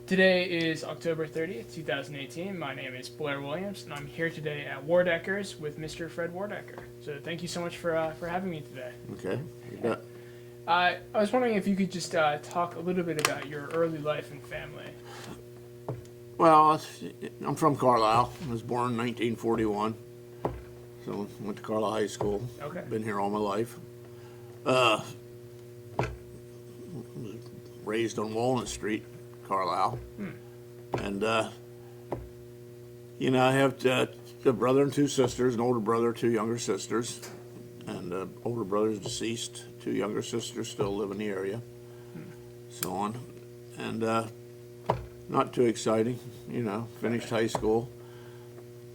Today is October 30th, 2018. My name is Blair Williams, and I'm here today at Wardecker's with Mr. Fred Wardecker. So thank you so much for having me today. Okay, you bet. I was wondering if you could just talk a little bit about your early life and family. Well, I'm from Carlisle. I was born in 1941, so went to Carlisle High School. Okay. Been here all my life. Was raised on Walnut Street, Carlisle. And, I have a brother and two sisters, an older brother, two younger sisters. And older brother's deceased, two younger sisters still live in the area, so on. And not too exciting, finished high school,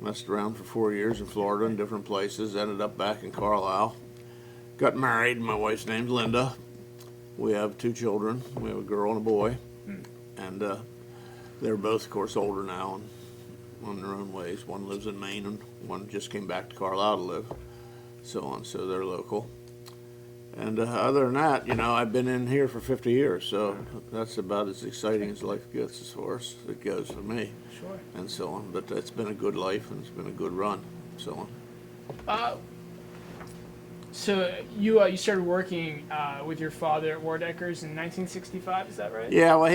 messed around for 4 years in Florida in different places, ended up back in Carlisle. Got married, my wife's name's Linda. We have two children, we have a girl and a boy. And they're both, of course, older now and on their own ways. One lives in Maine and one just came back to Carlisle to live, so on, so they're local. And other than that, I've been in here for 50 years, so that's about as exciting as life gets as far as it goes for me. Sure. And so on, but it's been a good life and it's been a good run, so on. So you started working with your father at Wardecker's in 1965, is that right? Yeah, well,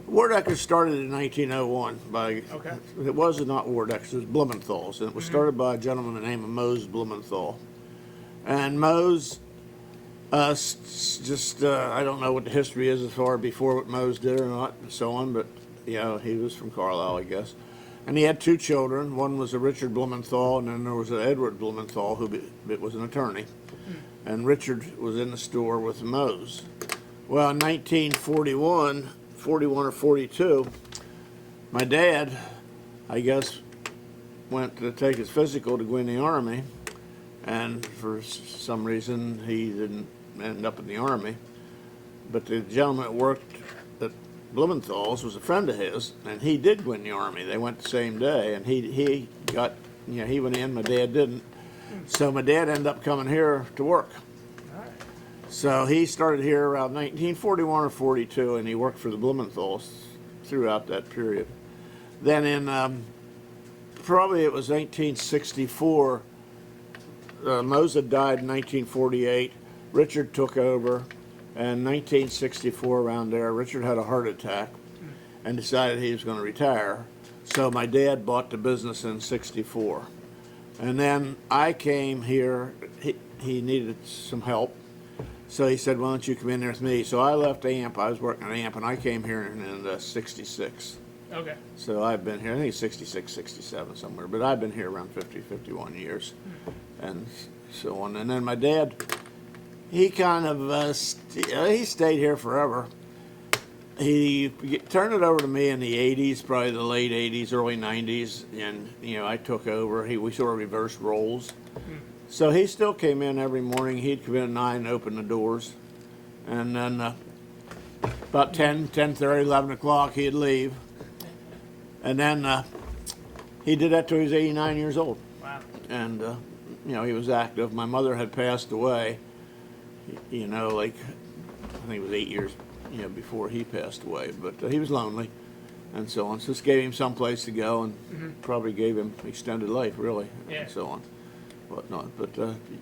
Wardecker started in 1901 by, Okay. it was not Wardecker's, it was Blumenthals, and it was started by a gentleman by the name of Mose Blumenthal. And Mose, I don't know what the history is as far before what Mose did or not, and so on, but, he was from Carlisle, I guess. And he had two children. One was a Richard Blumenthal, and then there was an Edward Blumenthal, who was an attorney. And Richard was in the store with Mose. Well, in 1941 or 42, my dad, I guess, went to take his physical to go in the Army, and for some reason he didn't end up in the Army. But the gentleman that worked at Blumenthals was a friend of his, and he did go in the Army. They went the same day, and he got, he went in, my dad didn't. So my dad ended up coming here to work. So he started here around 1941 or 42, and he worked for the Blumenthals throughout that period. Then in probably it was 1964, Mose had died in 1948. Richard took over, and 1964 around there, Richard had a heart attack and decided he was going to retire. So my dad bought the business in 64. And then I came here, he needed some help. So he said, why don't you come in there with me? So I left AMP, I was working at AMP, and I came here in 66. Okay. So I've been here, I think 66, 67 somewhere, but I've been here around 50, 51 years, and so on. And then my dad, he kind of, he stayed here forever. He turned it over to me in the 80s, probably the late 80s, early 90s, and, I took over. We sort of reversed roles. So he still came in every morning. He'd come in at 9 and open the doors. And then about 10:30, 11 o'clock, he'd leave. And then he did that till he was 89 years old. Wow. And, he was active. My mother had passed away, like, I think it was 8 years, before he passed away. But he was lonely and so on. So this gave him some place to go and probably gave him extended life, really, and so on. Whatnot, but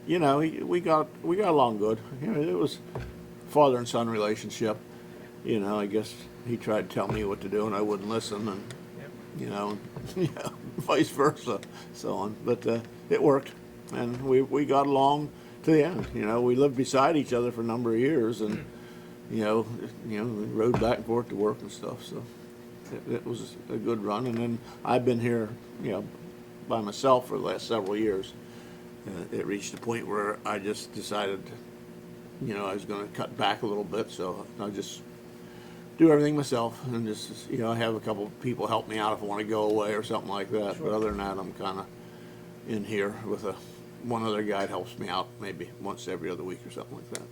we got along good. It was father and son relationship. I guess he tried to tell me what to do, and I wouldn't listen, and vice versa, so on. But it worked, and we got along to the end. We lived beside each other for a number of years, and we rode back and forth to work and stuff. So it was a good run, and then I've been here, by myself for the last several years. It reached a point where I just decided, I was going to cut back a little bit, so I just do everything myself, and just, I have a couple of people help me out if I want to go away or something like that. Sure. But other than that, I'm kind of in here with one other guy that helps me out maybe once every other week or something like that.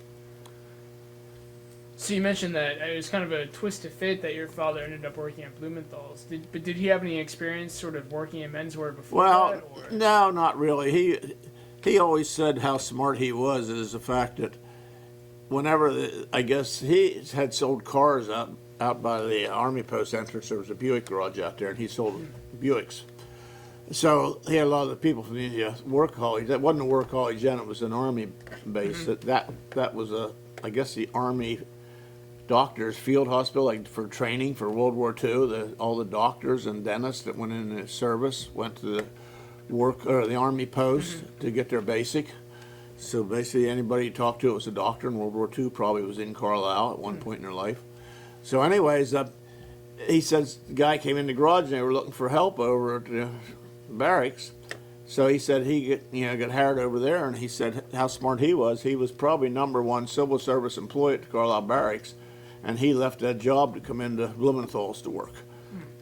So you mentioned that it was kind of a twist of fate that your father ended up working at Blumenthals. Did he have any experience sort of working in menswear before that? Or? No, not really. He always said how smart he was is the fact that whenever, I guess he had sold cars out out by the Army post entrance, there was a Buick garage out there, and he sold Buicks. So he had a lot of the people from the work college. That wasn't a work college then; it was an Army base. That was I guess the Army doctors field hospital, like for training for World War II. All the doctors and dentists that went in the service went to the the Army post to get their basic. So basically, anybody you talked to that was a doctor in World War II probably was in Carlisle at one point in their life. So anyways, he says the guy came in the garage and they were looking for help over at the barracks. So he said he got hired over there, and he said how smart he was. He was probably #1 civil service employee at the Carlisle barracks, and he left that job to come into Blumenthals to work.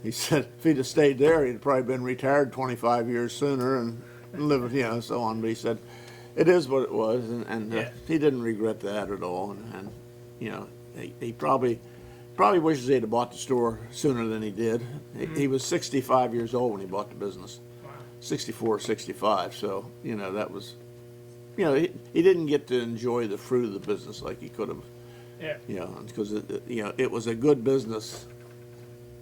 He said if he'd have stayed there, he'd probably been retired 25 years sooner and lived, so on. But he said it is what it was, and he didn't regret that at all. And he probably wishes he'd have bought the store sooner than he did. He was 65 years old when he bought the business. 64, 65. So, that was, he didn't get to enjoy the fruit of the business like he could have. Yeah. Because, it was a good business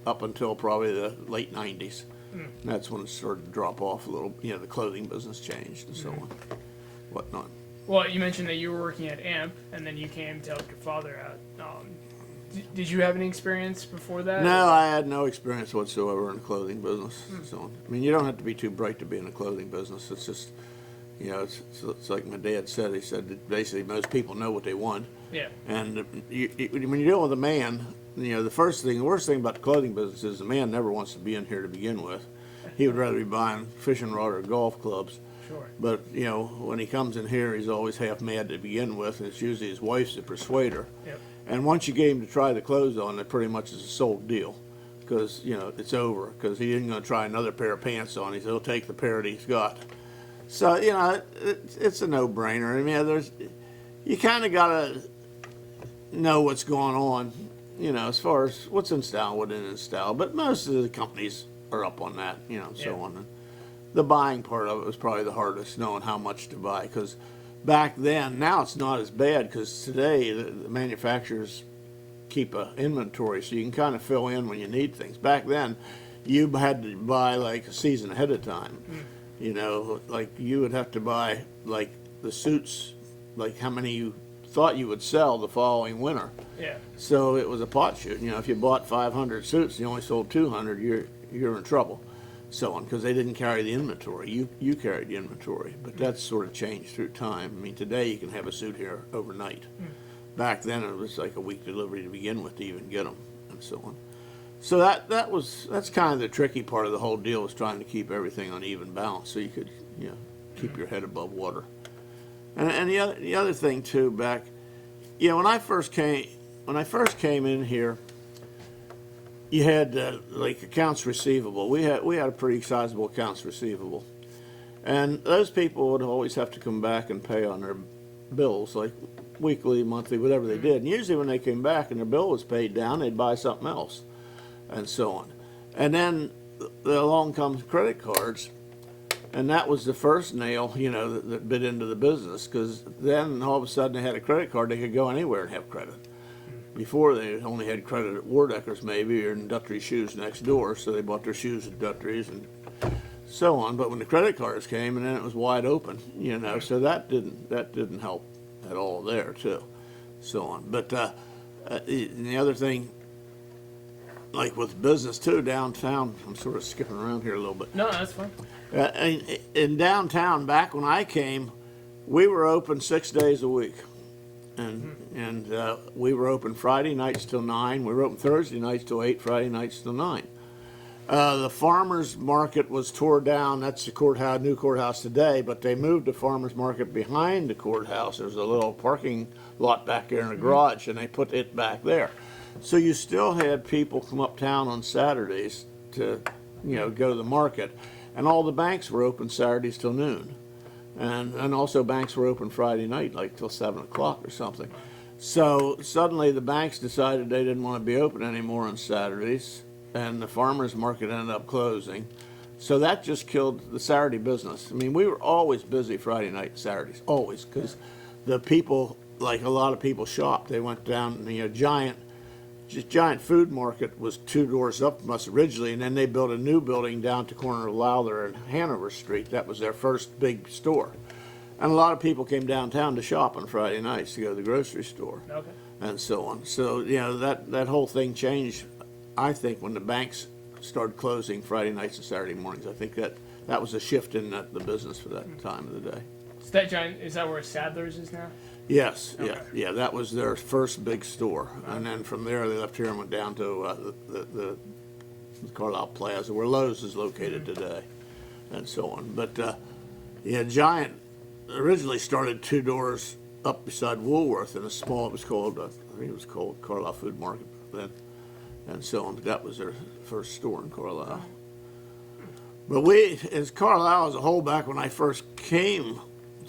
up until probably the late 90s. And that's when it started to drop off a little. The clothing business changed and so on, whatnot. Well, you mentioned that you were working at AMP, and then you came to help your father out. Did you have any experience before that? No, I had no experience whatsoever in the clothing business. So, you don't have to be too bright to be in the clothing business. It's just, it's like my dad said. He said that basically most people know what they want. Yeah. And when you're dealing with a man, the worst thing about the clothing business is the man never wants to be in here to begin with. He would rather be buying fishing rod or golf clubs. Sure. But, when he comes in here, he's always half mad to begin with, and it's usually his wife's the persuader. Yep. And once you get him to try the clothes on, it pretty much is a sold deal, because it's over. Because he isn't going to try another pair of pants on. He'll take the pair that he's got. So it's a no-brainer. I mean, you kind of got to know what's going on, as far as what's in style, what isn't in style. But most of the companies are up on that, so on. And the buying part of it was probably the hardest, knowing how much to buy, because back then, now it's not as bad, because today the manufacturers keep an inventory, so you can kind of fill in when you need things. Back then, you had to buy like a season ahead of time. Like you would have to buy like the suits, like how many you thought you would sell the following winter. Yeah. So it was a pot shoot. If you bought 500 suits and you only sold 200, you're in trouble. So on, because they didn't carry the inventory. You carried the inventory, but that's sort of changed through time. I mean, today you can have a suit here overnight. Back then it was like a week delivery to begin with to even get them, and so on. So that's kind of the tricky part of the whole deal, was trying to keep everything on even balance, so you could keep your head above water. And the other thing too, back, when I first came in here, you had like accounts receivable. We had a pretty sizable accounts receivable, and those people would always have to come back and pay on their bills, like weekly, monthly, whatever they did. And usually when they came back and their bill was paid down, they'd buy something else, and so on. And then along comes credit cards, and that was the first nail, that bit into the business, because then all of a sudden they had a credit card, they could go anywhere and have credit. Before, they only had credit at Wardecker's maybe, or in Dutry's shoes next door, so they bought their shoes at Dutry's and so on. But when the credit cards came, and then it was wide open, so that didn't help at all there too, so on. But the other thing, like with business too, downtown, I'm sort of skipping around here a little bit. No, that's fine. In downtown, back when I came, we were open 6 days a week. And we were open Friday nights till 9. We were open Thursday nights till 8, Friday nights till 9. The farmers market was tore down. That's the courthouse, new courthouse today, but they moved the farmers market behind the courthouse. There's a little parking lot back there in the garage, and they put it back there. So you still had people come uptown on Saturdays to, go to the market, and all the banks were open Saturdays till noon. And also banks were open Friday night, like till 7 o'clock or something. So suddenly the banks decided they didn't want to be open anymore on Saturdays, and the farmers market ended up closing. So that just killed the Saturday business. I mean, we were always busy Friday night and Saturdays, always, because the people, like a lot of people shopped. They went down, giant Giant Food Market was 2 doors up from us originally, and then they built a new building down to corner of Lowther and Hanover Street. That was their first big store. And a lot of people came downtown to shop on Friday nights to go to the grocery store. Okay. And so on. So, that whole thing changed, I think, when the banks started closing Friday nights and Saturday mornings. I think that was a shift in the business for that time of the day. Is that where Sadler's is now? Yes, Okay. yeah, that was their first big store. And then from there, they left here and went down to the Carlisle Plaza, where Lowe's is located today, and so on. But, Giant originally started 2 doors up beside Woolworth in a small, I think it was called Carlisle Food Market then, and so on. That was their first store in Carlisle. But as Carlisle as a whole, back when I first came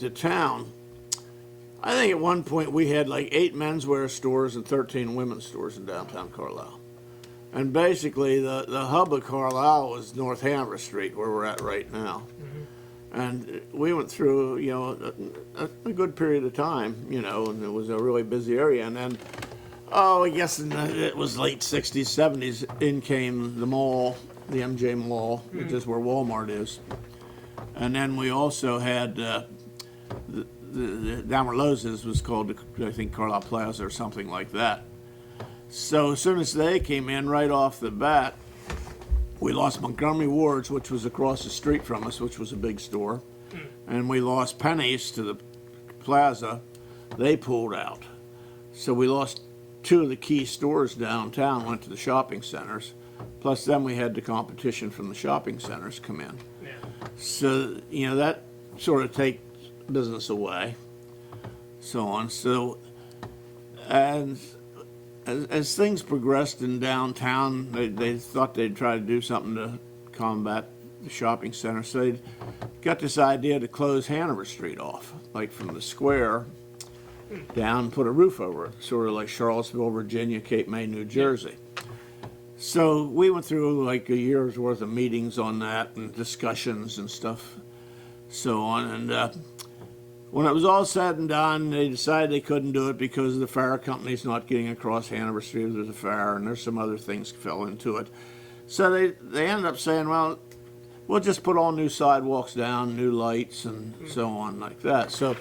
to town, I think at one point we had like 8 menswear stores and 13 women's stores in downtown Carlisle. And basically the hub of Carlisle was North Hanover Street, where we're at right now. And we went through, a good period of time, and it was a really busy area. And then, I guess it was late 60s, 70s, in came the mall, the MJ Mall, which is where Walmart is. And then we also had the down where Lowe's is was called, I think, Carlisle Plaza or something like that. So as soon as they came in, right off the bat, we lost Montgomery Ward's, which was across the street from us, which was a big store. And we lost Penny's to the plaza. They pulled out. So we lost 2 of the key stores downtown, went to the shopping centers. Plus then we had the competition from the shopping centers come in. Yeah. So, that sort of takes business away, so on. So, and as things progressed in downtown, they thought they'd try to do something to combat the shopping center. So they got this idea to close Hanover Street off, like from the square down, put a roof over it, sort of like Charlottesville, Virginia, Cape May, New Jersey. So we went through like a year's worth of meetings on that and discussions and stuff, so on. And when it was all said and done, they decided they couldn't do it because the fire company's not getting across Hanover Street. There's a fire, and there's some other things fell into it. So they ended up saying, well, we'll just put all new sidewalks down, new lights, and so on like that. So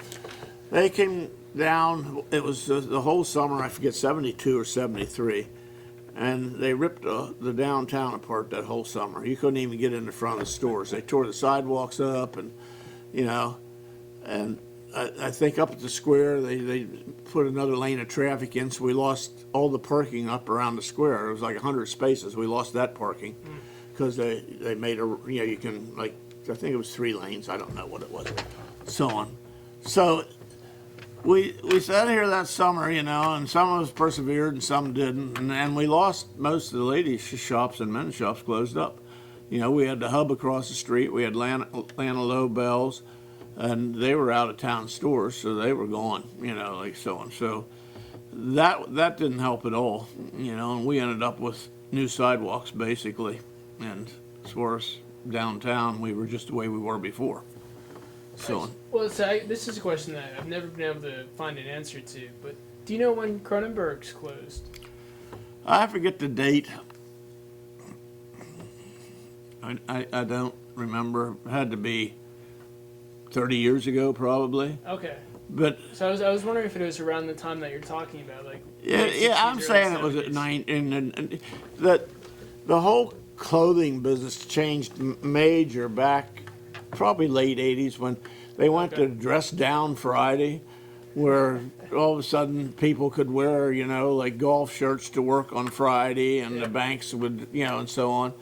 they came down. It was the whole summer, I forget, 72 or 73. And they ripped the downtown apart that whole summer. You couldn't even get in the front of the stores. They tore the sidewalks up, and and I think up at the square they put another lane of traffic in, so we lost all the parking up around the square. It was like 100 spaces. We lost that parking because they made you can, like, I think it was 3 lanes. I don't know what it was, so on. So we sat here that summer, and some of us persevered and some didn't, and we lost most of the ladies' shops and men's shops closed up. We had the hub across the street. We had Lana Lobel's, and they were out of town stores, so they were gone, like so on. So that didn't help at all, and we ended up with new sidewalks basically. And as far as downtown, we were just the way we were before. So, well, this is a question that I've never been able to find an answer to, but do you know when Cronenbergs closed? I forget the date. I don't remember. It had to be 30 years ago, probably. Okay. But so I was wondering if it was around the time that you're talking about, like. Yeah. I'm saying it was at 9. And that the whole clothing business changed major back. Probably late 80s when they went to Dress Down Friday, where all of a sudden people could wear, like golf shirts to work on Friday, and the banks would, and so on.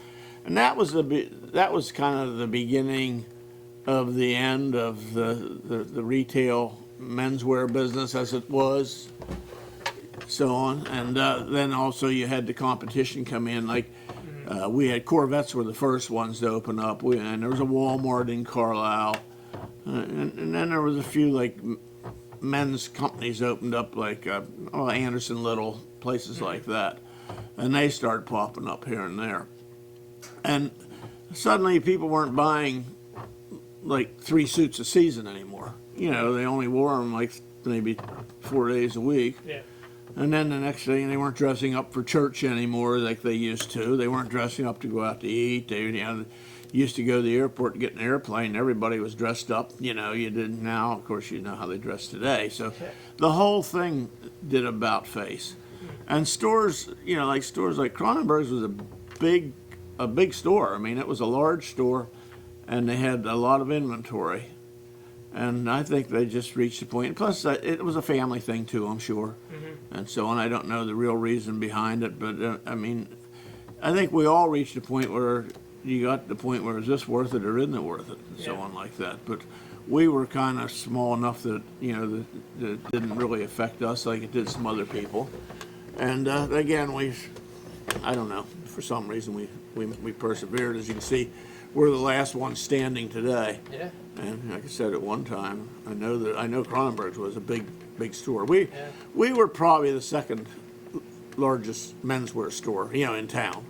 And that was kind of the beginning of the end of the retail menswear business as it was, so on. And then also you had the competition come in, like. We had Corvettes were the first ones to open up, and there was a Walmart in Carlisle, and then there was a few like men's companies opened up, like Anderson Little, places like that, and they started popping up here and there, and suddenly people weren't buying like 3 suits a season anymore. They only wore them like maybe 4 days a week. Yeah. And then the next thing, they weren't dressing up for church anymore like they used to. They weren't dressing up to go out to eat. They, used to go to the airport to get an airplane. Everybody was dressed up. You didn't now. Of course, you know how they dress today. So the whole thing did about face. And stores, like stores like Cronenbergs was a big store. I mean, it was a large store, and they had a lot of inventory. And I think they just reached a point. Plus, it was a family thing too, I'm sure. And so on. I don't know the real reason behind it, but I mean, I think we all reached a point where you got to the point where is this worth it or isn't it worth it, and so on like that. But we were kind of small enough that that it didn't really affect us like it did some other people. And again, I don't know, for some reason we persevered. As you can see, we're the last one standing today. Yeah. And like I said at one time, I know Cronenbergs was a big store. We were probably the second largest menswear store, in town,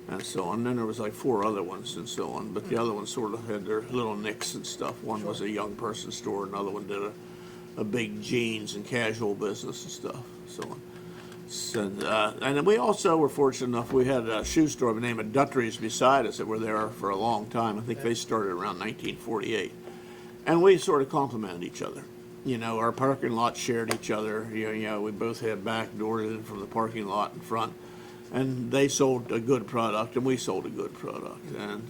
and so on. And then there was like 4 other ones and so on, but the other ones sort of had their little nicks and stuff. One was a young person store, another one did a big jeans and casual business and stuff, so on. So, and then we also were fortunate enough, we had a shoe store by the name of Dutry's beside us that were there for a long time. I think they started around 1948. And we sort of complemented each other. Our parking lot shared each other. We both had back doors in from the parking lot in front. And they sold a good product, and we sold a good product. And,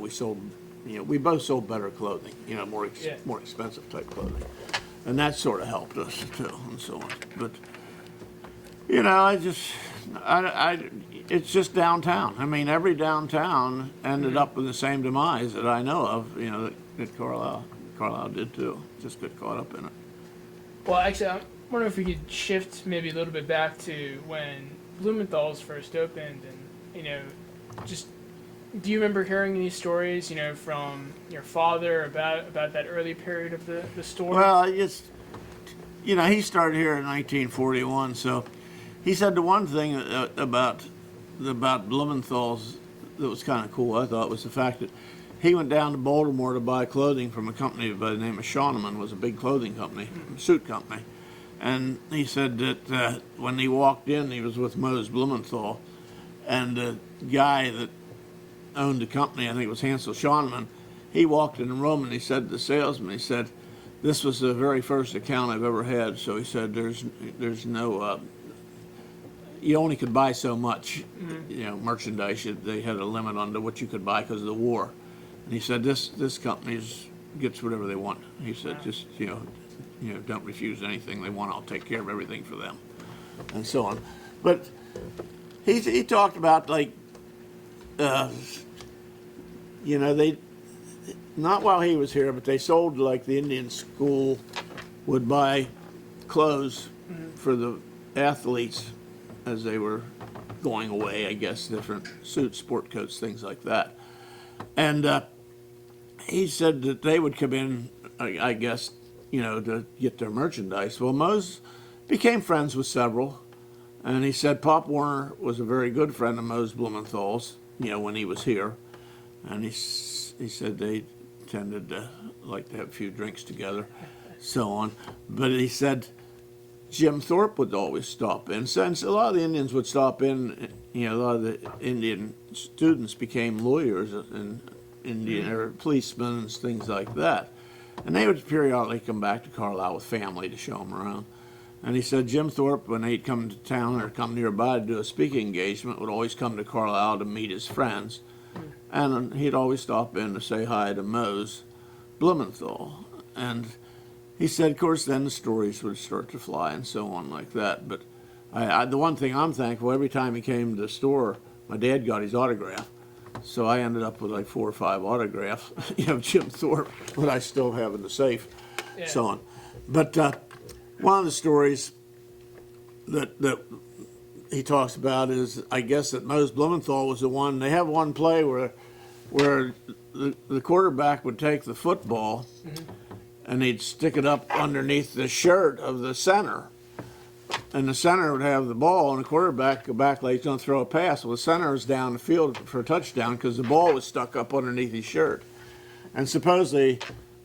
we sold, we both sold better clothing, more expensive type clothing. And that sort of helped us, too, and so on. But, it's just downtown. I mean, every downtown ended up with the same demise that I know of, that Carlisle did too. Just got caught up in it. Well, actually, I wonder if we could shift maybe a little bit back to when Blumenthals first opened, and just do you remember hearing any stories, from your father about that early period of the store? Well, he started here in 1941, so he said the one thing about Blumenthals that was kind of cool, I thought, was the fact that he went down to Baltimore to buy clothing from a company by the name of Schoenemann, was a big clothing company, suit company. And he said that when he walked in, he was with Mose Blumenthal, and the guy that owned the company, I think it was Hansel Schoenemann, he walked in the room and he said to the salesman, he said, "This was the very first account I've ever had." So he said, there's no, you only could buy so much, merchandise. They had a limit on what you could buy because of the war. And he said, this company gets whatever they want. He said, just, don't refuse anything they want. I'll take care of everything for them, and so on. But he talked about, like, they, not while he was here, but they sold, like, the Indian School would buy clothes for the athletes as they were going away, I guess, different suits, sport coats, things like that. And he said that they would come in, I guess, to get their merchandise. Well, Mose became friends with several, and he said Pop Warner was a very good friend of Mose Blumenthal's, when he was here. And he said they tended to like to have a few drinks together, so on. But he said Jim Thorpe would always stop in. Since a lot of the Indians would stop in, a lot of the Indian students became lawyers and Indian or policemen and things like that. And they would periodically come back to Carlisle with family to show them around. And he said Jim Thorpe, when he'd come to town or come nearby to do a speaking engagement, would always come to Carlisle to meet his friends. And he'd always stop in to say hi to Mose Blumenthal. And he said, of course, then the stories would start to fly and so on like that. But the one thing I'm thankful, every time he came to the store, my dad got his autograph. So I ended up with like 4 or 5 autographs, of Jim Thorpe, that I still have in the safe, so on. But one of the stories that he talks about is, I guess, that Mose Blumenthal was the one. They have one play where the quarterback would take the football and he'd stick it up underneath the shirt of the center. And the center would have the ball, and the quarterback go back like he's going to throw a pass. Well, the center was down the field for a touchdown because the ball was stuck up underneath his shirt. And supposedly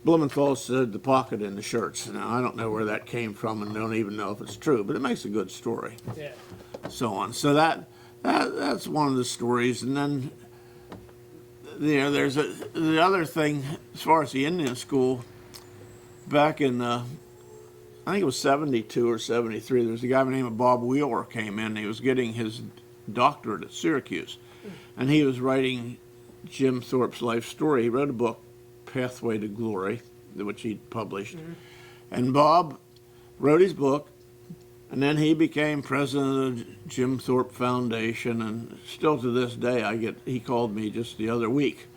Blumenthal said the pocket in the shirts. Now, I don't know where that came from and don't even know if it's true, but it makes a good story. Yeah. So on. So that's one of the stories. And then, there's the other thing as far as the Indian School, back in, I think it was 72 or 73, there was a guy by the name of Bob Wheeler came in. He was getting his doctorate at Syracuse. And he was writing Jim Thorpe's life story. He wrote a book, Pathway to Glory, which he'd published. Mm-hmm. And Bob wrote his book, and then he became president of the Jim Thorpe Foundation, and still to this day he called me just the other week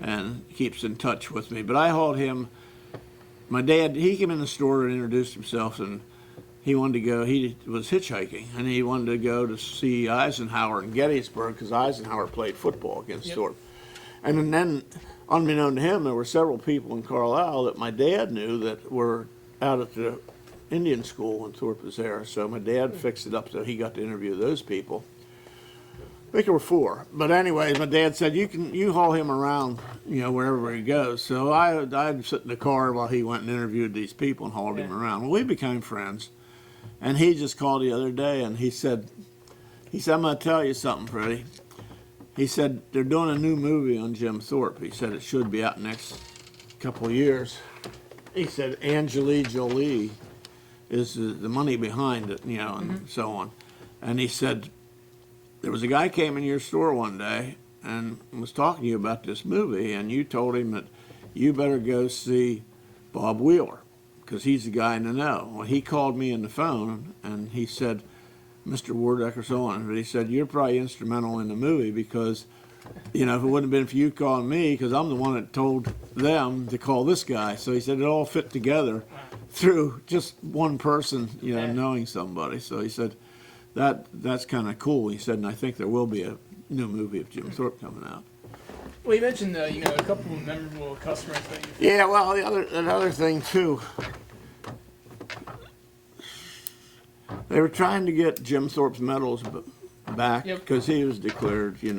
and keeps in touch with me. But I hauled him, my dad, he came in the store and introduced himself, and he wanted to go, he was hitchhiking, and he wanted to go to see Eisenhower in Gettysburg because Eisenhower played football against Thorpe. And then, unbeknown to him, there were several people in Carlisle that my dad knew that were out at the Indian School when Thorpe was there. So my dad fixed it up so he got to interview those people. I think there were 4. But anyways, my dad said, you haul him around, wherever he goes. So I'd sit in the car while he went and interviewed these people and hauled him around. Well, we became friends. And he just called the other day and he said, I'm going to tell you something, Freddie. He said, they're doing a new movie on Jim Thorpe. He said it should be out next couple of years. He said Angelina Jolie is the money behind it, and so on. And he said, there was a guy came in your store one day and was talking to you about this movie, and you told him that you better go see Bob Wheeler because he's the guy in the know. Well, he called me on the phone, and he said, Mr. Wardecker, so on. But he said, you're probably instrumental in the movie because, if it wouldn't have been for you calling me, because I'm the one that told them to call this guy. So he said it all fit together through just one person, knowing somebody. So he said, that's kind of cool. He said, and I think there will be a new movie of Jim Thorpe coming out. Well, you mentioned, a couple of memorable customers that you... Yeah, well, another thing, too. They were trying to get Jim Thorpe's medals back because he was declared, he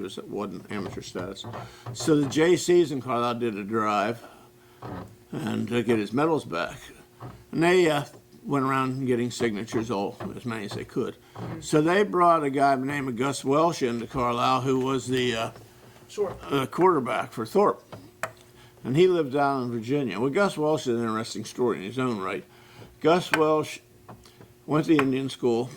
wasn't amateur status. So the JCs in Carlisle did a drive and to get his medals back. And they went around getting signatures, as many as they could. So they brought a guy by the name of Gus Welsh into Carlisle who was the quarterback for Thorpe. And he lived down in Virginia. Well, Gus Welsh is an interesting story in his own right. Gus Welsh went to Indian School,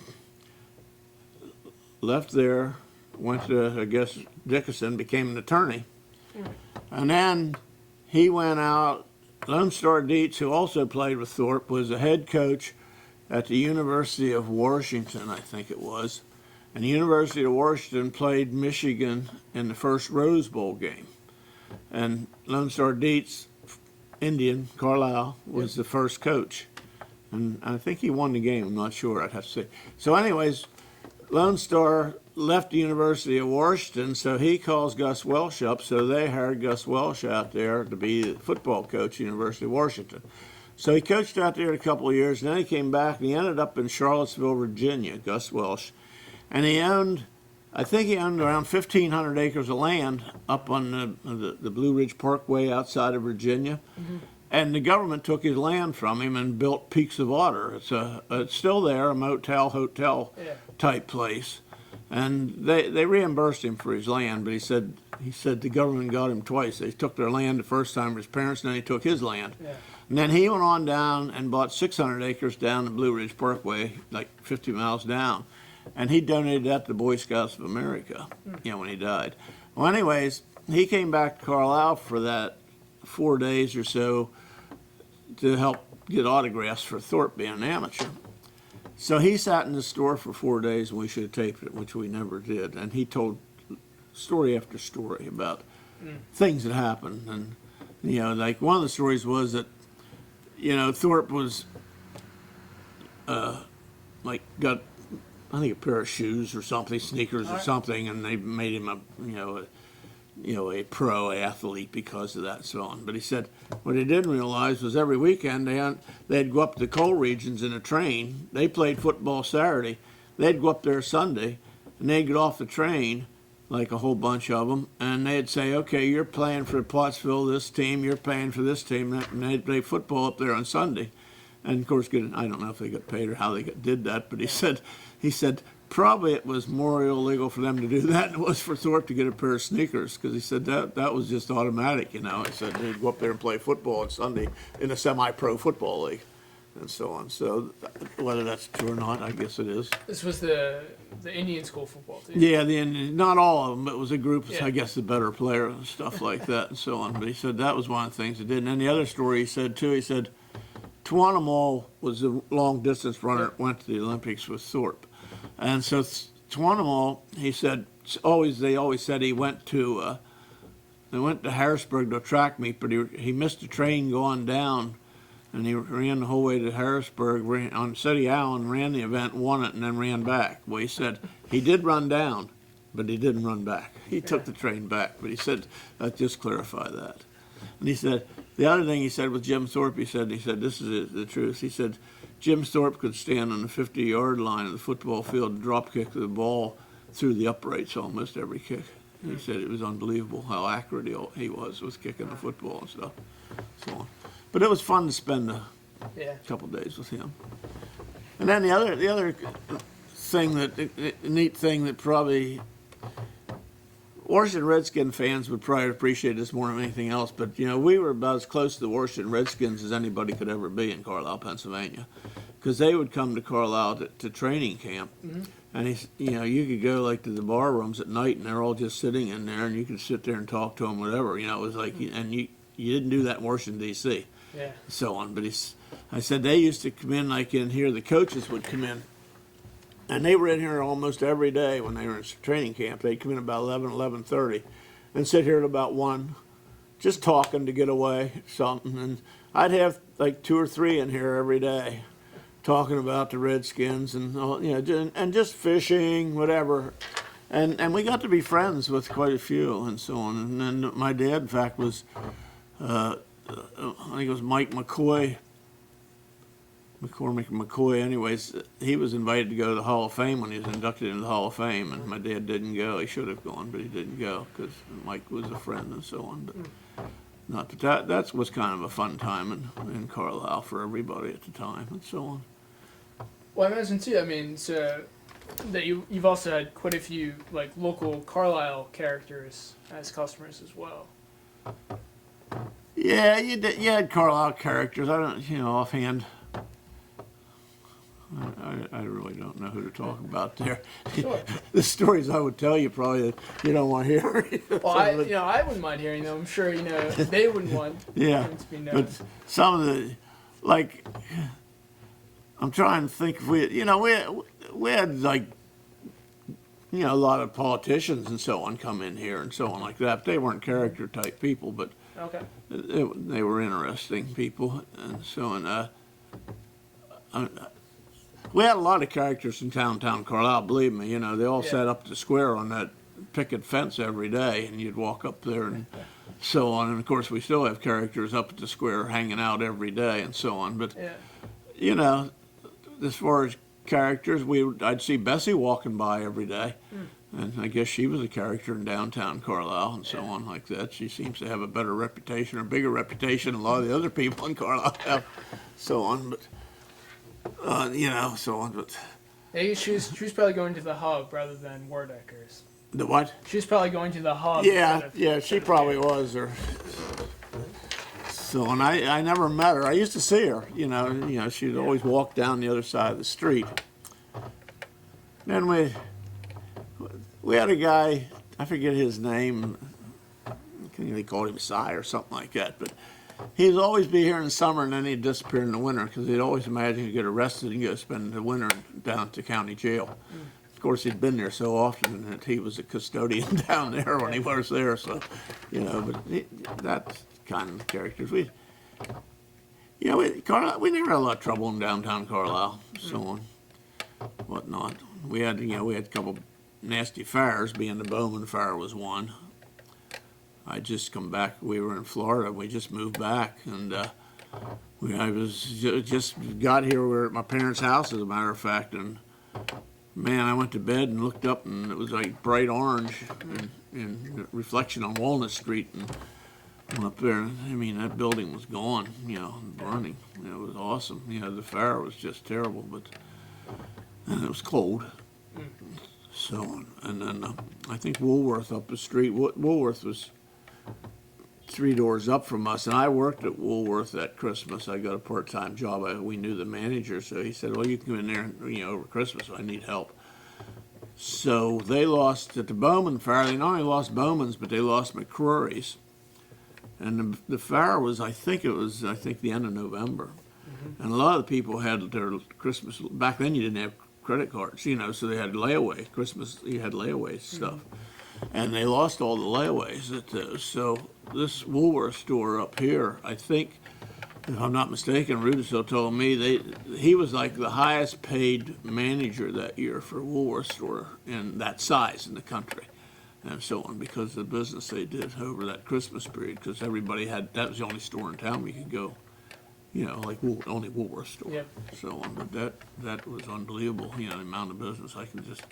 left there, went to, I guess, Dickinson, became an attorney. And then he went out. Lone Star Dietz, who also played with Thorpe, was a head coach at the University of Washington, I think it was. And the University of Washington played Michigan in the first Rose Bowl game. And Lone Star Dietz, Indian, Carlisle, was the first coach. And I think he won the game. I'm not sure. I'd have to say. So anyways, Lone Star left the University of Washington, so he calls Gus Welsh up. So they hired Gus Welsh out there to be the football coach at the University of Washington. So he coached out there a couple of years, and then he came back, and he ended up in Charlottesville, Virginia, Gus Welsh. And I think he owned around 1,500 acres of land up on the Blue Ridge Parkway outside of Virginia. Mm-hmm. And the government took his land from him and built Peaks of Water. It's still there, a hotel type place. And they reimbursed him for his land, but he said the government got him twice. They took their land the first time for his parents, and then he took his land. Yeah. And then he went on down and bought 600 acres down the Blue Ridge Parkway, like 50 miles down. And he donated that to the Boy Scouts of America, when he died. Well, anyways, he came back to Carlisle for that 4 days or so to help get autographs for Thorpe being an amateur. So he sat in the store for 4 days, and we should have taped it, which we never did. And he told story after story about things that happened. And, like one of the stories was that, Thorpe was, got, I think, a pair of shoes or something, sneakers or something, and they made him a pro athlete because of that and so on. But he said what he didn't realize was every weekend they'd go up to the coal regions in a train. They played football Saturday. They'd go up there Sunday, and they'd get off the train, like a whole bunch of them, and they'd say, okay, you're playing for Pottsville, this team, you're playing for this team, and they'd play football up there on Sunday. And of course, I don't know if they got paid or how they did that, but he said probably it was more illegal for them to do that than it was for Thorpe to get a pair of sneakers, because he said that was just automatic, you know. He said they'd go up there and play football on Sunday in a semi-pro football league, and so on. So whether that's true or not, I guess it is. This was the Indian School football team. Yeah, not all of them, but it was a group of, Yeah. I guess, the better players and stuff like that and so on. But he said that was one of the things he did. And then the other story he said, too, he said Tuanamal was a long-distance runner that went to the Olympics with Thorpe. And so Tuanamal, he said, they always said he went to Harrisburg to a track meet, but he missed a train going down, and he ran the whole way to Harrisburg, on City Island, ran the event, won it, and then ran back. Well, he said he did run down, but he didn't run back. He took the train back, but he said, just clarify that. And he said, the other thing he said with Jim Thorpe, he said, this is the truth. He said, Jim Thorpe could stand on the 50-yard line of the football field and drop kick the ball through the uprights almost every kick. He said it was unbelievable how accurate he was with kicking the football and stuff. So on. But it was fun to spend a couple days with him. And then the other thing the neat thing that probably Washington Redskin fans would probably appreciate this more than anything else, but you know, we were about as close to the Washington Redskins as anybody could ever be in Carlisle, Pennsylvania, because they would come to Carlisle to training camp, and you could go like to the bar rooms at night, and they're all just sitting in there, and you could sit there and talk to them, whatever. You know, it was like, and you didn't do that in Washington D.C. Yeah. So on. But I said they used to come in like in here. The coaches would come in. And they were in here almost every day when they were in training camp. They'd come in about 11:30, and sit here at about 1, just talking to get away something. And I'd have like 2 or 3 in here every day, talking about the Redskins and and just fishing, whatever. And we got to be friends with quite a few and so on. And then my dad, in fact, was I think it was Mike McCoy. McCoy, anyways, he was invited to go to the Hall of Fame when he was inducted into the Hall of Fame, and my dad didn't go. He should have gone, but he didn't go because Mike was a friend and so on. But not that was kind of a fun time in Carlisle for everybody at the time and so on. Well, I imagine too. I mean, so that you've also had quite a few like local Carlisle characters as customers as well. Yeah, you had Carlisle characters. I don't, offhand. I really don't know who to talk about there. Sure. The stories I would tell you probably that you don't want to hear. Well, I wouldn't mind hearing them. I'm sure they wouldn't want them to be known. But some of the, like, I'm trying to think if we had like, a lot of politicians and so on come in here and so on like that. They weren't character type people, but okay. They were interesting people and so on. We had a lot of characters in downtown Carlisle, believe me. They all sat up the square on that picket fence every day, and you'd walk up there and so on. And, of course, we still have characters up at the square hanging out every day and so on. But, as far as characters, I'd see Bessie walking by every day. And I guess she was a character in downtown Carlisle and so on like that. She seems to have a better reputation or bigger reputation than a lot of the other people in Carlisle have, so on. But so on. But maybe she was probably going to the hub rather than Wardecker's. The what? She was probably going to the hub. She probably was. So, and I never met her. I used to see her. She'd always walk down the other side of the street. Then we had a guy. I forget his name. They called him Cy or something like that, but. He'd always be here in the summer, and then he'd disappear in the winter because he'd always imagine he'd get arrested and go spend the winter down at the county jail. Of course, he'd been there so often that he was a custodian down there when he was there. So, but that's kind of characters. We never had a lot of trouble in downtown Carlisle, so on, whatnot. We had a couple nasty fires. Being the Bowman fire was one. I just come back. We were in Florida. We just moved back, and I was just got here. We were at my parents' house, as a matter of fact, and man, I went to bed and looked up, and it was like bright orange and reflection on Walnut Street, and went up there, and I mean, that building was gone, burning. It was awesome. The fire was just terrible, and it was cold. So, and then I think Woolworth up the street, Woolworth was 3 doors up from us, and I worked at Woolworth that Christmas. I got a part-time job. We knew the manager, so he said, well, you can come in there, over Christmas, I need help. So they lost at the Bowman Fair. They not only lost Bowman's, but they lost McCrory's. And the fair was, I think the end of November. And a lot of the people had their Christmas, back then you didn't have credit cards, so they had layaway, Christmas, you had layaway stuff. And they lost all the layaways at those. So this Woolworth store up here, I think, if I'm not mistaken, Rudisill told me he was like the highest paid manager that year for a Woolworth store in that size in the country. And so on, because of the business they did over that Christmas period, because everybody that was the only store in town we could go, like only Woolworth store. Yep. So on, but that was unbelievable, the amount of business. I can just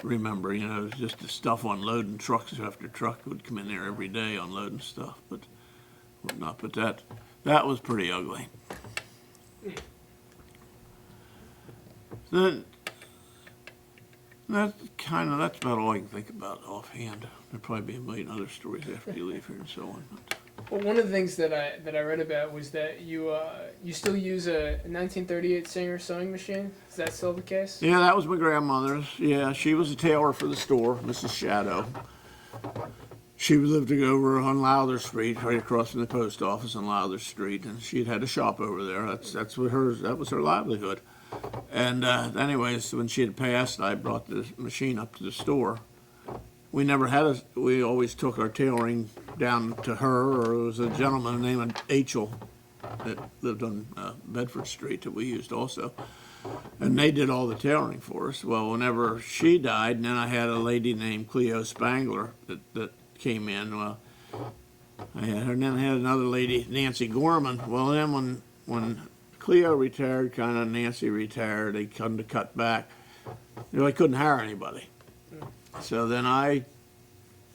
remember, it was just the stuff unloading, trucks after truck would come in there every day unloading stuff, but whatnot. But that was pretty ugly. Then, that's about all I can think about offhand. There'll probably be a million other stories after you leave here and so on. Well, one of the things that I read about was that you still use a 1938 Singer sewing machine. Is that still the case? Yeah, that was my grandmother's. Yeah, she was a tailor for the store, Mrs. Shadow. She lived over on Lowther Street, right across from the post office on Lowther Street, and she'd had a shop over there. That was her livelihood. And anyways, when she had passed, I brought the machine up to the store. We never had we always took our tailoring down to her, or it was a gentleman named Achel that lived on Bedford Street that we used also. And they did all the tailoring for us. Well, whenever she died, and then I had a lady named Cleo Spangler that came in. Well, I had her, and then I had another lady, Nancy Gorman. Well, then when Cleo retired, kind of Nancy retired, they come to cut back. I couldn't hire anybody. So then I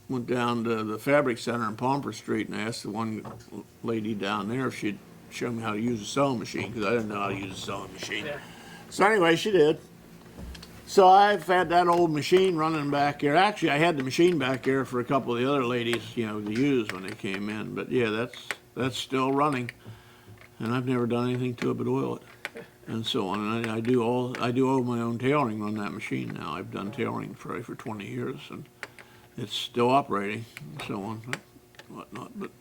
went down to the Fabric Center in Pomper Street and asked the one lady down there if she'd show me how to use a sewing machine, because I didn't know how to use a sewing machine. Yeah. So anyway, she did. So I've had that old machine running back here. Actually, I had the machine back here for a couple of the other ladies, to use when they came in. But yeah, that's still running, and I've never done anything to it but oil it, and so on. And I do all my own tailoring on that machine now. I've done tailoring for 20 years, and it's still operating, and so on, whatnot. But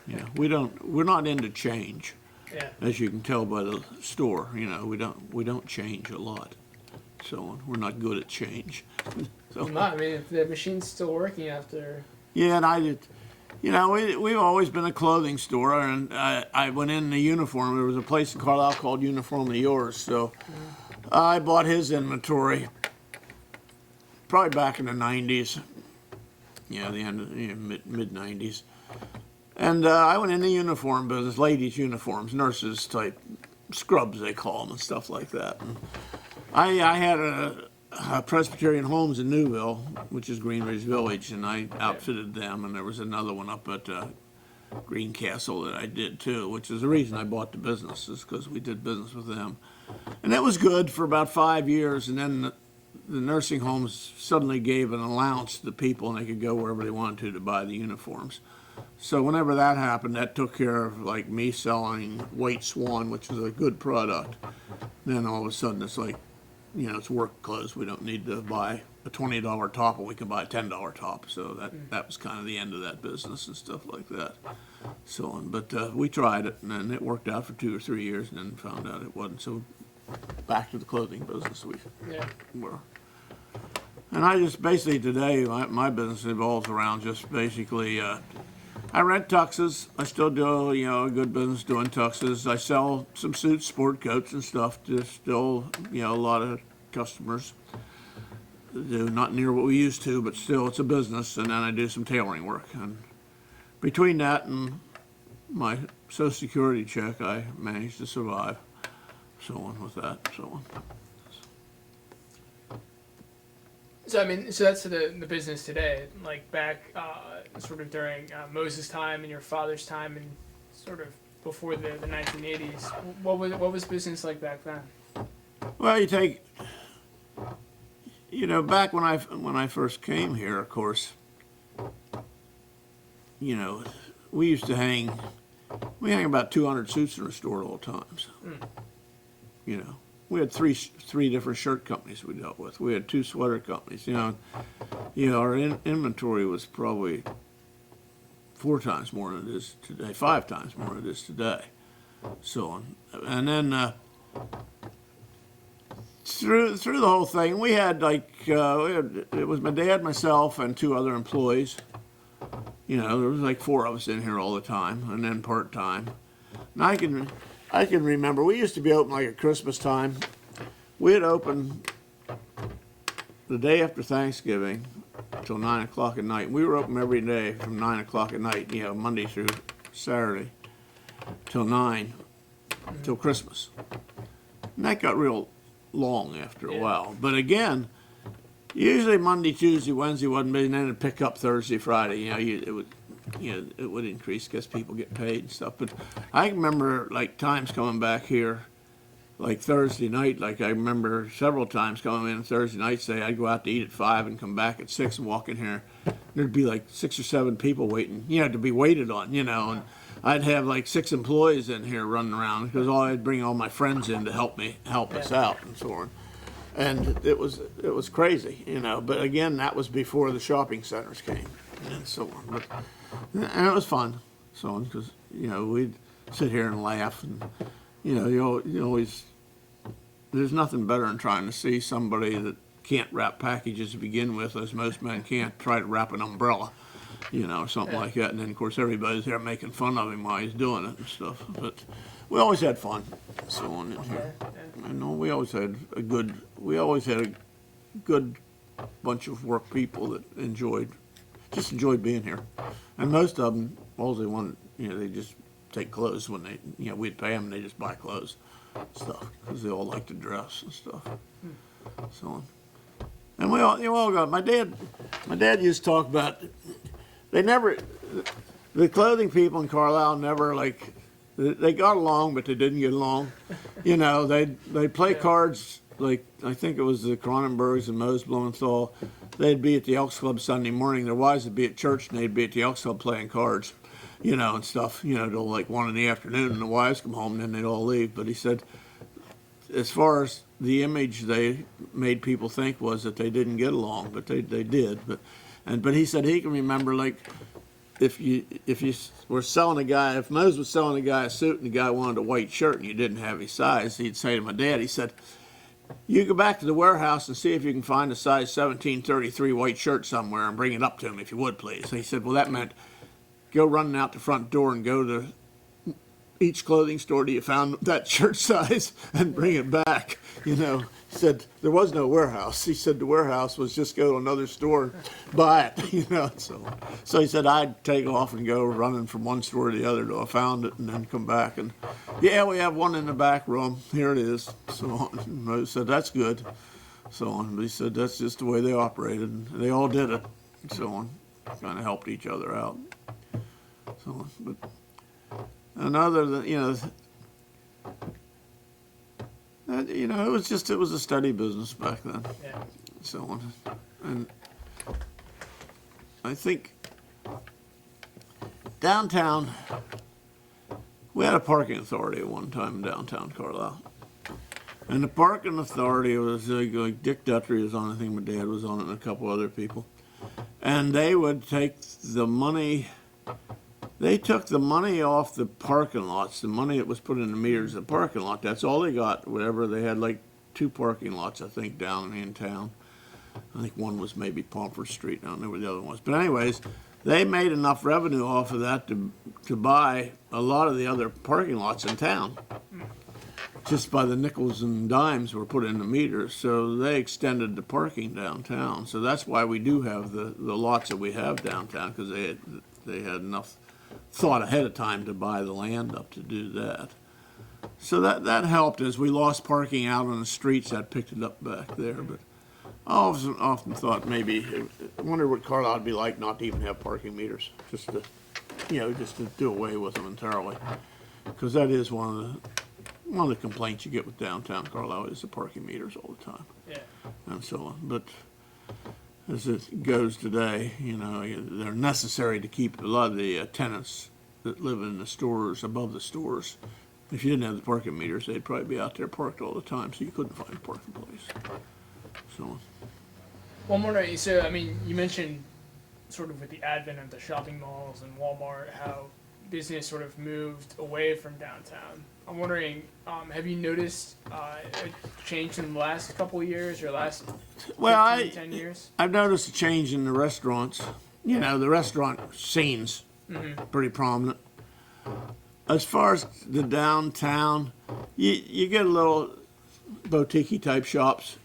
yeah, we're not into change. Yeah. As you can tell by the store, we don't change a lot. So we're not good at change. So, well, not. I mean, if the machine's still working after. Yeah, and I did. We've always been a clothing store, and I went in the uniform. There was a place in Carlisle called Uniformly Yours, so I bought his inventory probably back in the 90s. Yeah, the end of mid 90s. And I went in the uniform business, ladies' uniforms, nurses type scrubs they call them and stuff like that. And I had a Presbyterian Homes in Newville, which is Greenridge Village, and I outfitted them. And there was another one up at Greencastle that I did too, which is the reason I bought the business, is because we did business with them. And it was good for about 5 years, and then the nursing homes suddenly gave an allowance to the people, and they could go wherever they wanted to buy the uniforms. So whenever that happened, that took care of like me selling White Swan, which is a good product. Then all of a sudden it's like, it's work clothes. We don't need to buy a $20 top, and we can buy a $10 top. So that was kind of the end of that business and stuff like that. So on, but we tried it, and then it worked out for 2 or 3 years, and then found out it wasn't. So back to the clothing business we were. And I just basically today, my business evolves around just basically. I rent tuxes. I still do, a good business doing tuxes. I sell some suits, sport coats and stuff. Just still, a lot of customers do, not near what we used to, but still it's a business. And then I do some tailoring work. And between that and my Social Security check, I managed to survive. So on with that, so on. So I mean, so that's the business today. Like back, sort of during Moses' time and your father's time, and sort of before the 1980s. What was business like back then? Well, back when I first came here, of course, we used to we hang about 200 suits in our store at all times. We had three different shirt companies we dealt with. We had two sweater companies. Our inventory was probably 4 times more than it is today, 5 times more than it is today. So on, and then through the whole thing, we had it was my dad, myself, and 2 other employees. There was like 4 of us in here all the time, and then part time. And I can remember we used to be open like at Christmas time. We'd open the day after Thanksgiving till 9 o'clock at night. We were open every day from 9 o'clock at night, Monday through Saturday till 9 till Christmas. And that got real long after a while. But again, usually Monday, Tuesday, Wednesday wasn't busy, and then it'd pick up Thursday, Friday. It would increase because people get paid and stuff. But I remember like times coming back here, like Thursday night. Like I remember several times coming in Thursday night. Say I'd go out to eat at 5 and come back at 6 and walk in here. There'd be like 6 or 7 people waiting, to be waited on, and I'd have like 6 employees in here running around because I'd bring all my friends in to help us out and so on. And it was crazy, But again, that was before the shopping centers came and so on. And it was fun, so on, because we'd sit here and laugh, and you always. There's nothing better than trying to see somebody that can't wrap packages to begin with, as most men can't, try to wrap an umbrella, or something like that. And then of course everybody's there making fun of him while he's doing it and stuff. But we always had fun, so on in here. We always had a good bunch of work people that enjoyed being here. And most of them, all they wanted, they just take clothes when they, we'd pay them and they just buy clothes and stuff because they all like to dress and stuff. So on. And we all got, my dad used to talk about, the clothing people in Carlisle never they got along, but they didn't get along. They'd play cards, like I think it was the Cronenbergs and Mose Blumenthal. They'd be at the Elks Club Sunday morning. Their wives would be at church, and they'd be at the Elks Club playing cards, and stuff, till like 1 in the afternoon, and the wives come home, and then they'd all leave. But he said, as far as the image they made people think was that they didn't get along, but they did. But he said he can remember, like, if you were selling a guy, if Mose was selling a guy a suit and the guy wanted a white shirt and you didn't have his size, he'd say to my dad, he said, you go back to the warehouse and see if you can find a size 1733 white shirt somewhere and bring it up to him if you would, please. And he said, well, that meant go running out the front door and go to each clothing store till you found that shirt size and bring it back. He said there was no warehouse. He said the warehouse was just go to another store and buy it, So he said I'd take off and go running from one store to the other till I found it and then come back and, yeah, we have one in the back room. Here it is. So on. I said that's good. So on. But he said that's just the way they operated. And they all did it. So on. Kind of helped each other out. So on. But another than it was a steady business back then. Yeah. So on. And I think downtown, we had a parking authority at one time in downtown Carlisle. And the parking authority was like Dick Duttry was on it, I think my dad was on it, and a couple other people. And they would take the money. They took the money off the parking lots, the money that was put in the meters of the parking lot. That's all they got, whatever. They had like 2 parking lots, I think, down in town. I think one was maybe Pomfret Street. I don't know where the other one was. But anyways, they made enough revenue off of that to buy a lot of the other parking lots in town. Just by the nickels and dimes were put in the meters. So they extended the parking downtown. So that's why we do have the lots that we have downtown, because they had enough thought ahead of time to buy the land up to do that. So that helped. As we lost parking out on the streets, that picked it up back there. But often thought maybe, I wonder what Carlisle would be like not to even have parking meters, just to do away with them entirely. Because that is one of the complaints you get with downtown Carlisle is the parking meters all the time. Yeah. And so on. But as it goes today, they're necessary to keep a lot of the tenants that live in the stores, above the stores. If you didn't have the parking meters, they'd probably be out there parked all the time, so you couldn't find a parking place. So. One more night. So, I mean, you mentioned sort of with the advent of the shopping malls and Walmart, how business sort of moved away from downtown. I'm wondering, have you noticed a change in the last couple of years or last 10 years? I've noticed a change in the restaurants. The restaurant scene's pretty prominent. As far as the downtown, you get a little boutique type shops,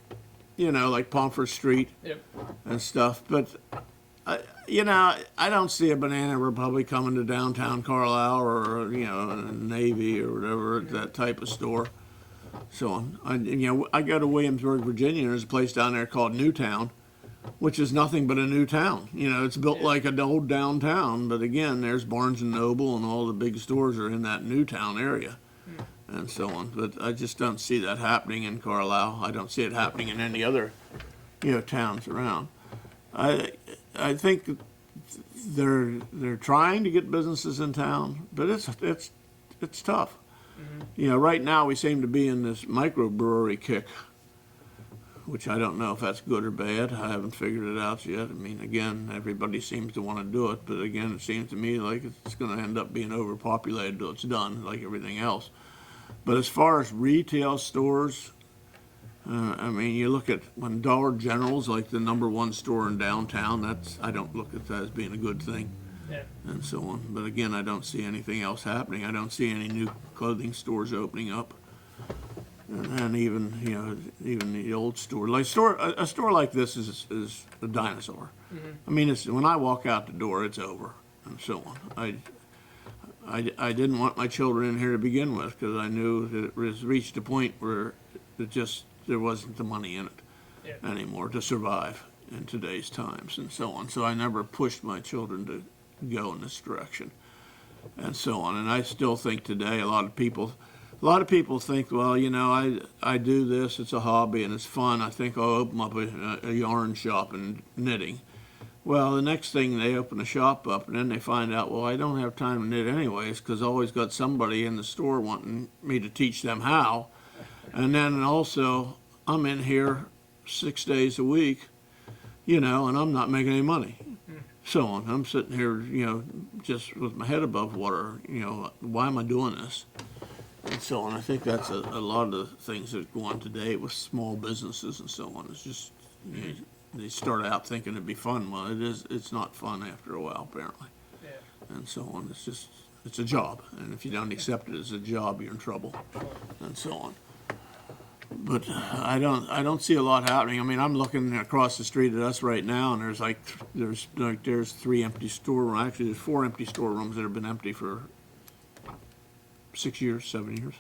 like Pomfret Street and stuff. But, I don't see a Banana Republic coming to downtown Carlisle or, Navy or whatever, that type of store. So I go to Williamsburg, Virginia, and there's a place down there called Newtown, which is nothing but a new town. It's built like an old downtown, but again, there's Barnes and Noble and all the big stores are in that Newtown area and so on. But I just don't see that happening in Carlisle. I don't see it happening in any other, towns around. I think they're trying to get businesses in town, but it's tough. Right now we seem to be in this microbrewery kick, which I don't know if that's good or bad. I haven't figured it out yet. I mean, again, everybody seems to want to do it, but again, it seems to me like it's going to end up being overpopulated till it's done, like everything else. But as far as retail stores, I mean, you look at when Dollar General's like the #1 store in downtown, I don't look at that as being a good thing. Yeah. And so on. But again, I don't see anything else happening. I don't see any new clothing stores opening up. And even the old store, like a store like this is a dinosaur. I mean, when I walk out the door, it's over, and so on. I didn't want my children in here to begin with because I knew that it was reached a point where there wasn't the money in it anymore to survive in today's times, and so on. So I never pushed my children to go in this direction, and so on. And I still think today a lot of people think, well, I do this, it's a hobby and it's fun. I think I'll open up a yarn shop and knitting. Well, the next thing they open a shop up and then they find out, well, I don't have time to knit anyways because I always got somebody in the store wanting me to teach them how. And then also I'm in here 6 days a week, and I'm not making any money. So on. I'm sitting here, just with my head above water, why am I doing this? And so on. I think that's a lot of the things that go on today with small businesses and so on. It's just, they start out thinking it'd be fun. Well, it's not fun after a while, apparently. Yeah. And so on. It's a job. And if you don't accept it as a job, you're in trouble. And so on. But I don't see a lot happening. I mean, I'm looking across the street at us right now, and there's 3 empty storerooms. Actually, there's 4 empty storerooms that have been empty for 6 years, 7 years,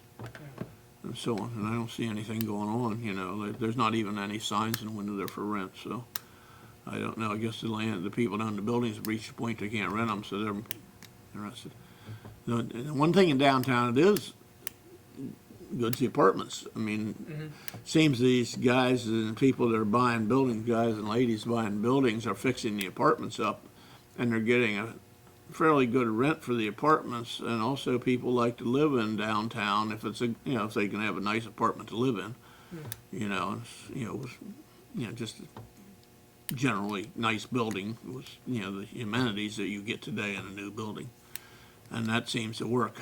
and so on. And I don't see anything going on. There's not even any signs in the window there for rent. So I don't know. I guess the people down in the buildings have reached a point they can't rent them, so they're interested. The one thing in downtown, it is good to the apartments. I mean, seems these guys and people that are buying buildings, guys and ladies buying buildings, are fixing the apartments up, and they're getting a fairly good rent for the apartments. And also, people like to live in downtown if if they can have a nice apartment to live in. Just a generally nice building with the amenities that you get today in a new building, and that seems to work.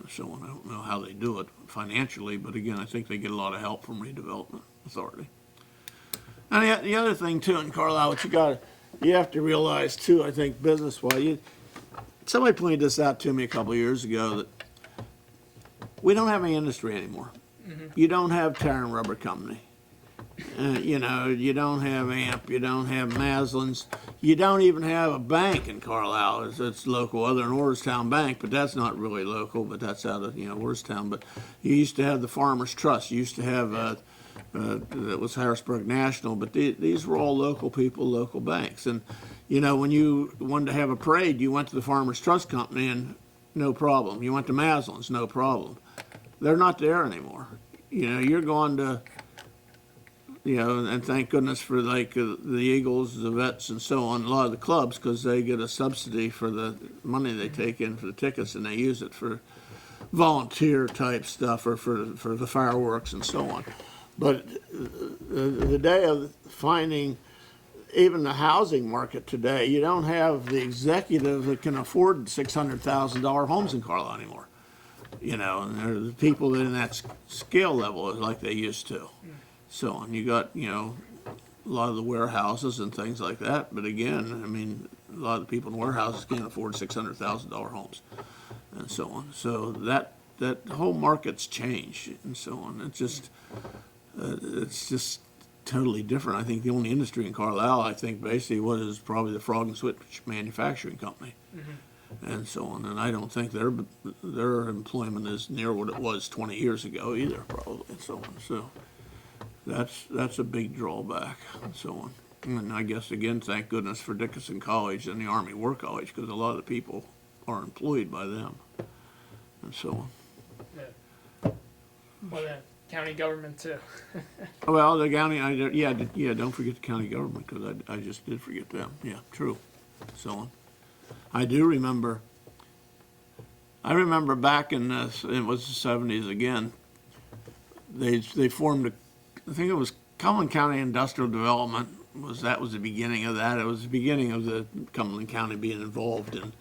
So I don't know how they do it financially, but again, I think they get a lot of help from redevelopment authority. And the other thing too in Carlisle, what you have to realize too, I think business-wise, somebody pointed this out to me a couple of years ago, that we don't have any industry anymore. You don't have Terran Rubber Company. You don't have AMP, you don't have Maslin's, you don't even have a bank in Carlisle. It's local, other than Orrstown Bank, but that's not really local, but that's out of Orrstown. But you used to have the Farmers Trust, you used to have that was Harrisburg National, but these were all local people, local banks. And, you know, when you wanted to have a parade, you went to the Farmers Trust Company and no problem. You went to Maslin's, no problem. They're not there anymore. You know, you're going to, you know, and thank goodness for like the Eagles, the Vets, and so on, a lot of the clubs, because they get a subsidy for the money they take in for the tickets, and they use it for volunteer type stuff or for the fireworks and so on. But the day of finding even the housing market today, you don't have the executive that can afford $600,000 homes in Carlisle anymore. You know, and there are the people in that scale level like they used to. So on, you got, you know, a lot of the warehouses and things like that. But again, I mean, a lot of the people in warehouses can't afford $600,000 homes and so on. So that whole market's changed and so on. It's just totally different. I think the only industry in Carlisle, I think, basically was probably the Frog and Switch Manufacturing Company, and so on. And I don't think their employment is near what it was 20 years ago either, probably, and so on. So that's a big drawback, and so on. And I guess again, thank goodness for Dickinson College and the Army War College, because a lot of the people are employed by them, and so on. Yeah. Well, the county government too. Well, the county, don't forget the county government, because I just did forget them. Yeah, true. So on. I do remember. I remember back in it was the 70s again. They formed I think it was Cumberland County Industrial Development. That was the beginning of that. It was the beginning of the Cumberland County being involved in,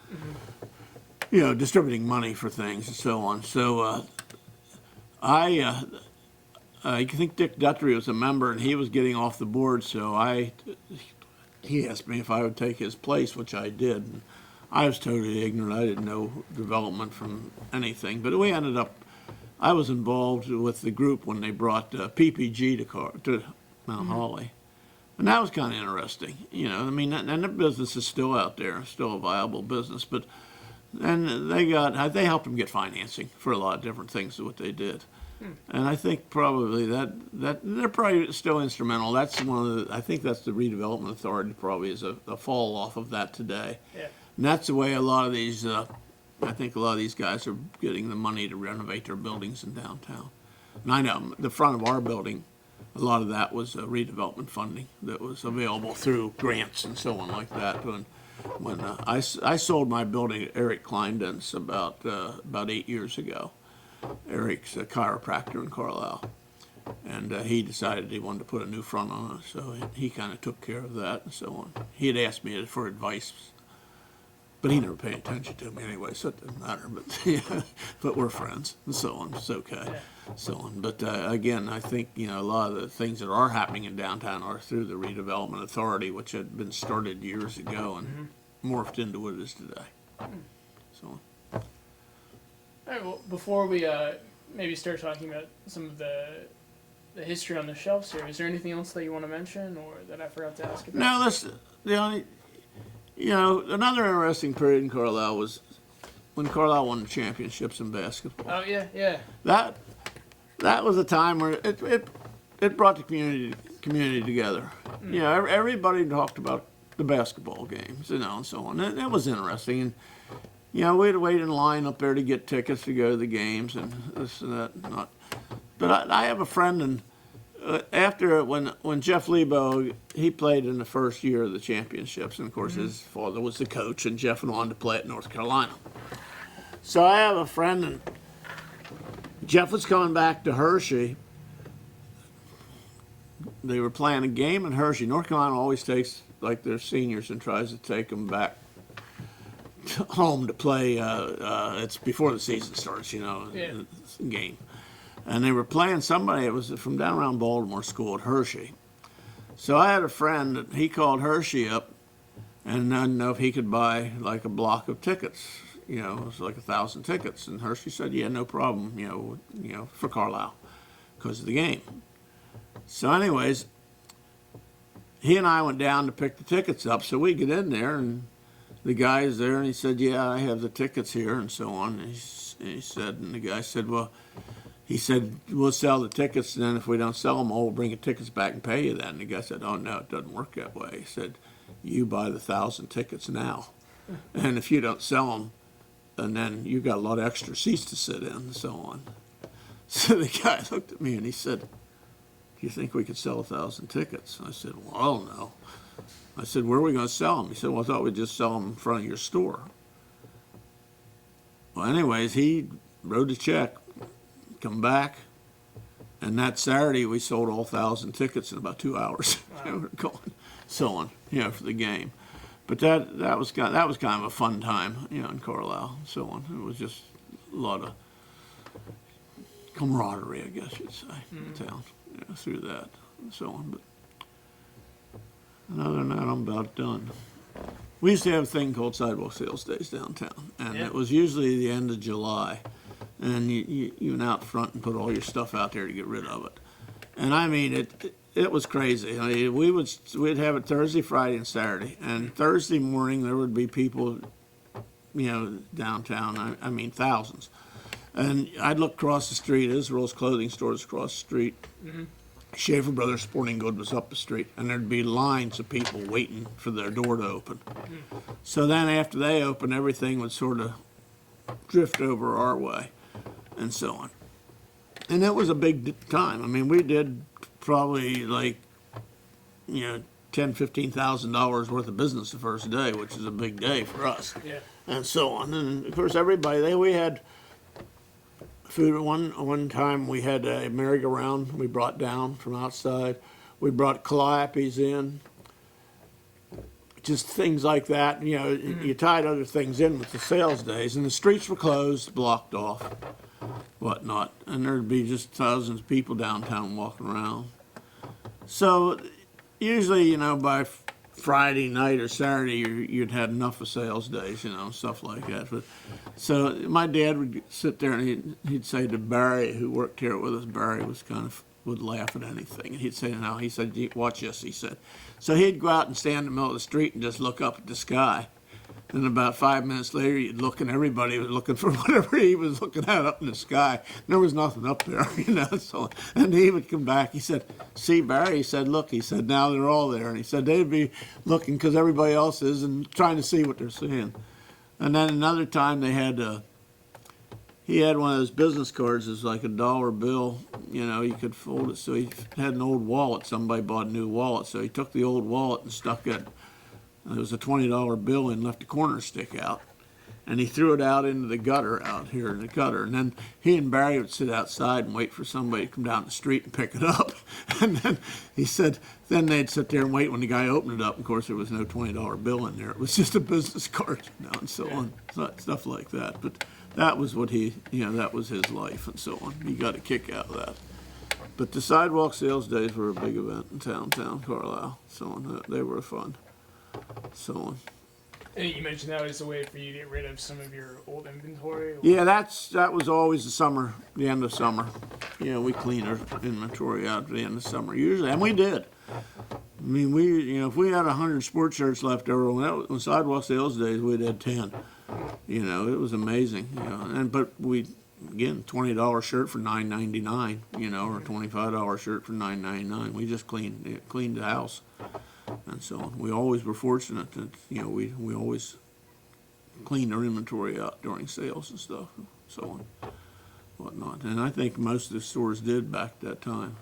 you know, distributing money for things and so on. So I think Dick Duttry was a member, and he was getting off the board, so he asked me if I would take his place, which I did. And I was totally ignorant. I didn't know development from anything. But we ended up, I was involved with the group when they brought PPG to Mount Holly. And that was kind of interesting. You know, I mean, and the business is still out there, still a viable business. But and they helped them get financing for a lot of different things of what they did. And I think probably that they're probably still instrumental. That's I think that's the redevelopment authority probably is a fall off of that today. Yeah. And that's the way a lot of these, I think a lot of these guys are getting the money to renovate their buildings in downtown. And I know the front of our building, a lot of that was redevelopment funding that was available through grants and so on like that. When I sold my building to Eric Kleinden's about 8 years ago. Eric's a chiropractor in Carlisle, and he decided he wanted to put a new front on it, so he kind of took care of that and so on. He had asked me for advice, but he never paid attention to me anyway, so it didn't matter. But yeah, but we're friends and so on. It's okay, so on. But again, I think, you know, a lot of the things that are happening in downtown are through the redevelopment authority, which had been started years ago and morphed into what it is today. So on. All right, well, before we maybe start talking about some of the history on the shelves here, is there anything else that you want to mention or that I forgot to ask about? No, that's the only, you know, another interesting period in Carlisle was when Carlisle won the championships in basketball. Oh, yeah. That was a time where it brought the community together. You know, everybody talked about the basketball games, you know, and so on. It was interesting. And, you know, we'd wait in line up there to get tickets to go to the games and this and that. But I have a friend, and after when Jeff Lebo, he played in the first year of the championships, and of course his father was the coach, and Jeff went on to play at North Carolina. So I have a friend, and Jeff was coming back to Hershey. They were playing a game in Hershey. North Carolina always takes like their seniors and tries to take them back home to play. It's before the season starts, you know, the game. And they were playing somebody, it was from down around Baltimore School at Hershey. So I had a friend that he called Hershey up and didn't know if he could buy like a block of tickets. You know, it was like 1,000 tickets. And Hershey said, yeah, no problem, you know, for Carlisle because of the game. So anyways, he and I went down to pick the tickets up. So we get in there, and the guy's there, and he said, yeah, I have the tickets here, and so on. And he said, and the guy said, well, he said, we'll sell the tickets, and then if we don't sell them all, we'll bring the tickets back and pay you then. And the guy said, oh, no, it doesn't work that way. He said, you buy the 1,000 tickets now. And if you don't sell them, and then you got a lot of extra seats to sit in and so on. So the guy looked at me and he said, do you think we could sell 1,000 tickets? I said, well, no. I said, where are we going to sell them? He said, well, I thought we'd just sell them in front of your store. Well, anyways, he wrote a check, come back, and that Saturday we sold all 1,000 tickets in about 2 hours. Wow. So on, for the game. But that was kind of a fun time, in Carlisle, so on. It was just a lot of camaraderie, I guess you'd say, in the town, through that and so on. But other than that, I'm about done. We used to have a thing called sidewalk sales days downtown, and it was usually the end of July, and you went out front and put all your stuff out there to get rid of it. And I mean, it was crazy. I mean, we'd have it Thursday, Friday, and Saturday. And Thursday morning there would be people, downtown. I mean, thousands. And I'd look across the street. Israel's Clothing Store was across the street. Mm-hmm. Schaefer Brothers Sporting Goods was up the street, and there'd be lines of people waiting for their door to open. Mm-hmm. So then after they opened, everything would sort of drift over our way, and so on. And it was a big time. I mean, we did probably $10,000-$15,000 worth of business the first day, which is a big day for us. Yeah. And so on. And of course, everybody we had food at one time. We had a merry-go-round we brought down from outside. We brought calliopes in. Just things like that. You tied other things in with the sales days, and the streets were closed, blocked off, whatnot, and there'd be just thousands of people downtown walking around. So usually, by Friday night or Saturday, you'd had enough of sales days, stuff like that. But so my dad would sit there and he'd say to Barry, who worked here with us, Barry was would laugh at anything. And he'd say, no, he said, watch this, he said. So he'd go out and stand in the middle of the street and just look up at the sky. And about 5 minutes later, you'd look, and everybody was looking for whatever he was looking at up in the sky. There was nothing up there, So, and he would come back. He said, "See, Barry," he said, "look," he said, "now they're all there." And he said they'd be looking because everybody else is and trying to see what they're seeing. And then another time they had, he had one of those business cards. It was like $1 bill. You could fold it. So he had an old wallet. Somebody bought a new wallet, so he took the old wallet and stuck it. There was a $20 bill and left a corner stick out. And he threw it out into the gutter out here in the gutter. And then he and Barry would sit outside and wait for somebody to come down the street and pick it up. And then he said, then they'd sit there and wait when the guy opened it up. Of course, there was no $20 bill in there. It was just a business card, and so on, stuff like that. But that was what that was his life and so on. He got a kick out of that. But the sidewalk sales days were a big event in downtown Carlisle, so on. They were fun. So on. And you mentioned that was a way for you to get rid of some of your old inventory? Yeah, that was always the end of summer. We cleaned our inventory out at the end of summer usually, and we did. I mean, if we had 100 sports shirts left over on sidewalk sales days, we'd had 10. It was amazing. But we, again, $20 shirt for $9.99. Or $25 shirt for $9.99. We just cleaned the house. And so on. We always were fortunate that we always cleaned our inventory out during sales and stuff, and so on, whatnot. And I think most of the stores did back at that time.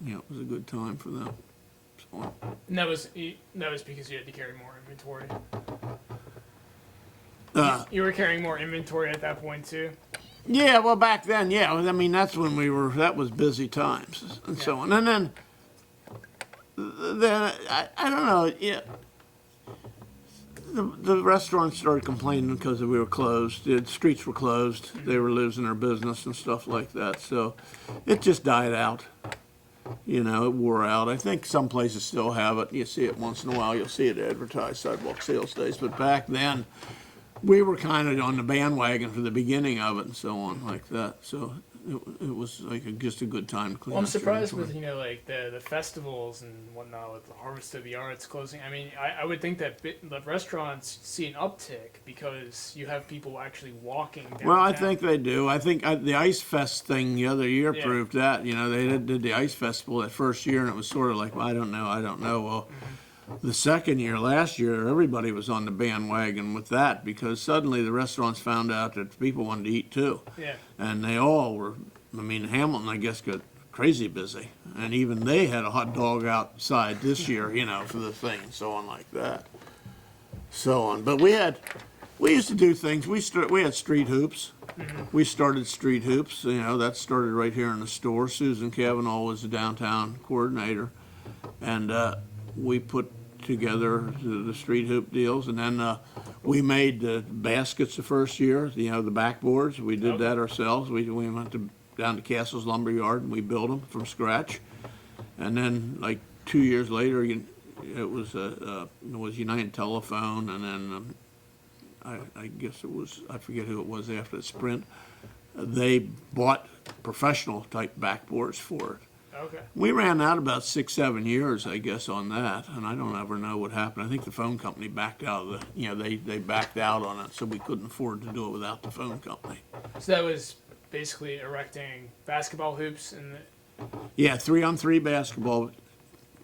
It was a good time for them. So on. And that was because you had to carry more inventory. You were carrying more inventory at that point too. Yeah, well, back then, yeah. I mean, that's when that was busy times and so on. And then I don't know. Yeah, the restaurants started complaining because we were closed. The streets were closed. They were losing their business and stuff like that. So it just died out. It wore out. I think some places still have it. You see it once in a while. You'll see it advertised, sidewalk sales days. But back then, we were kind of on the bandwagon for the beginning of it and so on like that. So it was like just a good time to clean. Well, I'm up the surprised inventory. with like the festivals and whatnot with the Harvest of the Arts closing. I mean, I would think that the restaurants see an uptick because you have people actually walking downtown. Well, I think they do. I think the Ice Fest thing the other year Yeah. proved that. You know, they did the Ice Festival that first year, and it was sort of like, well, I don't know. Well, the second year, last year, everybody was on the bandwagon with that because suddenly the restaurants found out that people wanted to eat too. Yeah. And they all were, I mean, Hamilton, I guess, got crazy busy. And even they had a hot dog outside this year, you know, for the thing and so on like that. So on. But we used to do things. We had street hoops. We started street hoops. You know, that started right here in the store. Susan Cavanaugh was the downtown coordinator. And we put together the street hoop deals. And then we made the baskets the first year, you know, the backboards. We did that ourselves. We went down to Castle's Lumber Yard and we built them from scratch. And then, like 2 years later, it was United Telephone, and then I guess it was, I forget who it was after the Sprint. They bought professional type backboards for it. Okay. We ran out about 6-7 years, I guess, on that, and I don't ever know what happened. I think the phone company backed out of they backed out on it, so we couldn't afford to do it without the phone company. So that was basically erecting basketball hoops and. Yeah, 3-on-3 basketball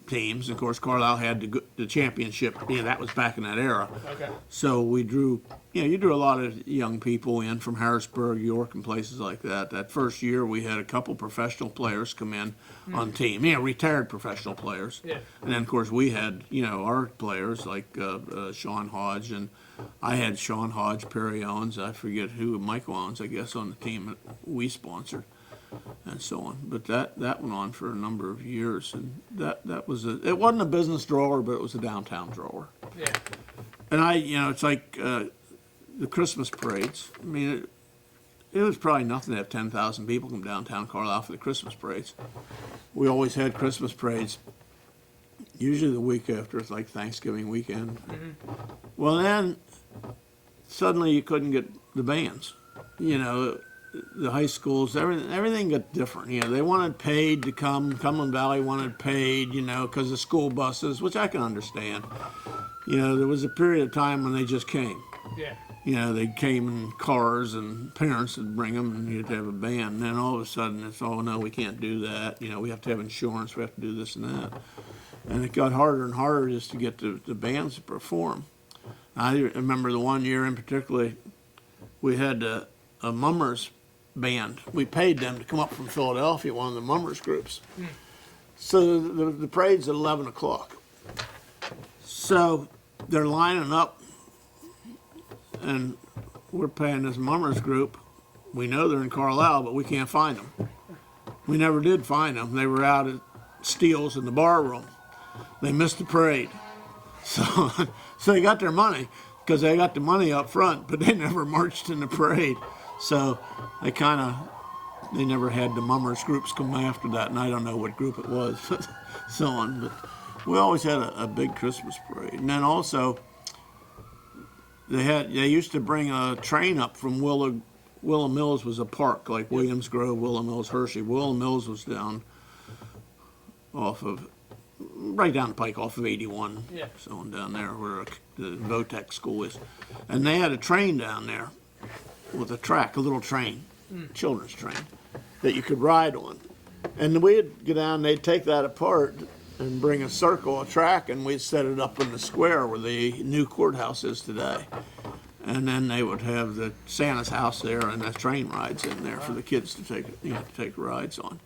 teams. Of course, Carlisle had the championship. Yeah, that was back in that era. Okay. So we drew, you drew a lot of young people in from Harrisburg, York, and places like that. That first year, we had a couple professional players come in on team. Retired professional players. Yeah. And then, of course, we had, our players like Sean Hodge, and I had Sean Hodge, Perry Owens, I forget who, Michael Owens, I guess, on the team that we sponsored. And so on, but that went on for a number of years, and that was it wasn't a business drawer, but it was a downtown drawer. Yeah. And it's like the Christmas parades. I mean, it was probably nothing to have 10,000 people come downtown Carlisle for the Christmas parades. We always had Christmas parades, usually the week after, it's like Thanksgiving weekend. Mm-hmm. Well, then suddenly you couldn't get the bands, the high schools, everything got different. They wanted paid to come. Cumberland Valley wanted paid, because of school buses, which I can understand. There was a period of time when they just came. Yeah. They came in cars and parents would bring them and you'd have a band. And then all of a sudden it's, oh, no, we can't do that. We have to have insurance. We have to do this and that. And it got harder and harder just to get the bands to perform. I remember the one year in particular, we had a mummers band. We paid them to come up from Philadelphia, one of the mummers groups. So the parade's at 11 o'clock. So they're lining up, and we're paying this mummers group. We know they're in Carlisle, but we can't find them. We never did find them. They were out at Steele's in the bar room. They missed the parade. So they got their money, because they got the money up front, but they never marched in the parade. So they never had the mummers groups come after that, and I don't know what group it was, but so on. But we always had a big Christmas parade. And then also, they used to bring a train up from Willow Mills was a park, like Williams Grove, Willow Mills, Hershey. Willow Mills was down right down the pike off of 81, so on down there where the Votech school is. And they had a train down there with a little train, children's train, that you could ride on. And we'd get down, they'd take that apart and bring a track, and we'd set it up in the square where the new courthouse is today. And then they would have the Santa's house there and the train rides in there for the kids to take rides on.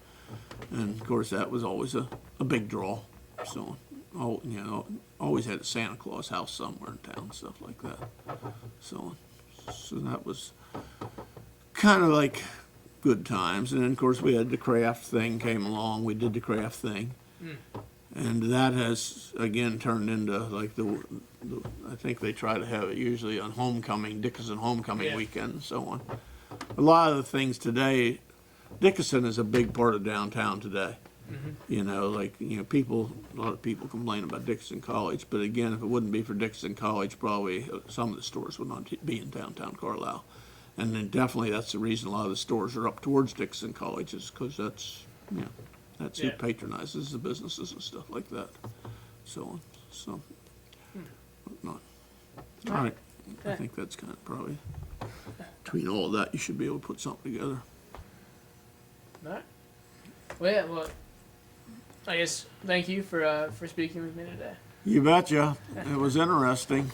And of course that was always a big draw. So, always had a Santa Claus house somewhere in town, stuff like that. So that was kind of like good times. And then, of course, we had the craft thing came along. We did the craft thing. And that has, again, turned into like I think they try to have it usually on homecoming, Dickinson homecoming weekend and so on. A lot of the things today, Dickinson is a big part of downtown today. A lot of people complain about Dickinson College, but again, if it wouldn't be for Dickinson College, probably some of the stores would not be in downtown Carlisle. And then definitely that's the reason a lot of the stores are up towards Dixon College is because that's, you know, that's who Yeah. patronizes the businesses and stuff like that. So, whatnot. All right. I think that's kind of probably, between all of that, you should be able to put something together. All right. Well, yeah, well, I guess thank you for speaking with me today. You betcha. It was interesting.